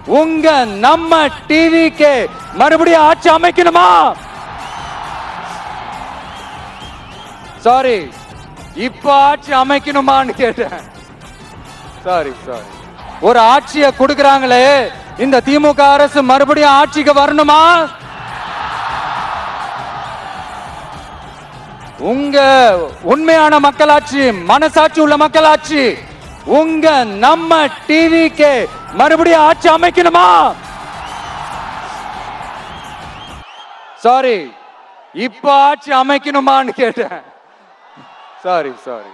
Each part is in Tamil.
உங்க நம்ம டிவிக்கு மறுபடியும் ஆட்சி அமைக்கணுமா? சாரி, இப்ப ஆட்சி அமைக்கணுமான்னு கேட்டேன். Sorry sorry. ஒரு ஆட்சியை கொடுக்கறாங்களே, இந்த திமுக அரசு மறுபடியும் ஆட்சிக்கு வரணுமா? உங்க உண்மையான மக்களாட்சி, மனசாட்சி உள்ள மக்களாட்சி, உங்க நம்ம டிவிக்கு மறுபடியும் ஆட்சி அமைக்கணுமா? சாரி, இப்ப ஆட்சி அமைக்கணுமான்னு கேட்டேன். Sorry sorry.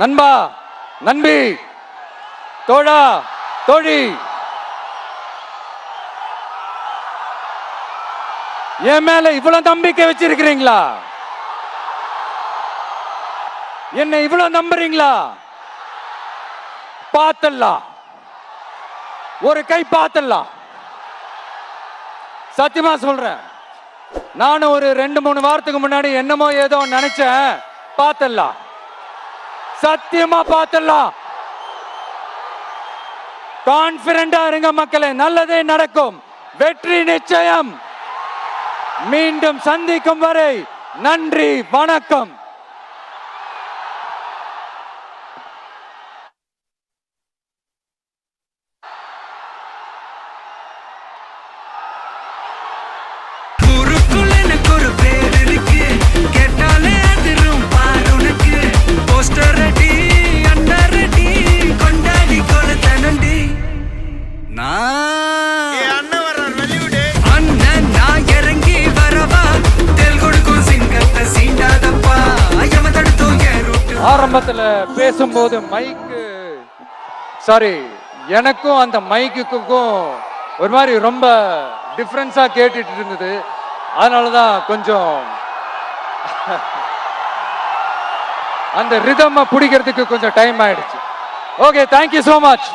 நண்பா, நண்பி, தோழா, தோழி, என் மேல இவ்வளவு நம்பிக்கை வச்சிருக்கிறீங்களா? என்ன இவ்வளவு நம்புறீங்களா? பார்த்தலாம், ஒரு கை பார்த்தலாம். சத்தியமா சொல்றேன், நானும் ஒரு 2-3 வாரத்துக்கு முன்னாடி என்னமோ ஏதோ நினைச்சேன். பார்த்தலாம், சத்தியமா பார்த்தலாம். கான்பிடண்டா இருங்க மக்களே, நல்லதே நடக்கும், வெற்றி நிச்சயம். மீண்டும் சந்திக்கும் வரை நன்றி, வணக்கம். ஆரம்பத்தில் பேசும்போது மைக்கு, சாரி, எனக்கும் அந்த மைக்குக்கும் ஒரு மாதிரி ரொம்ப டிஃப்ரென்ஸா கேட்டுட்டு இருந்தது. அதனாலதான் கொஞ்சம் அந்த ரிதம் பிடிக்கிறதுக்கு கொஞ்சம் டைம் ஆயிடுச்சு. Okay, thank you so much.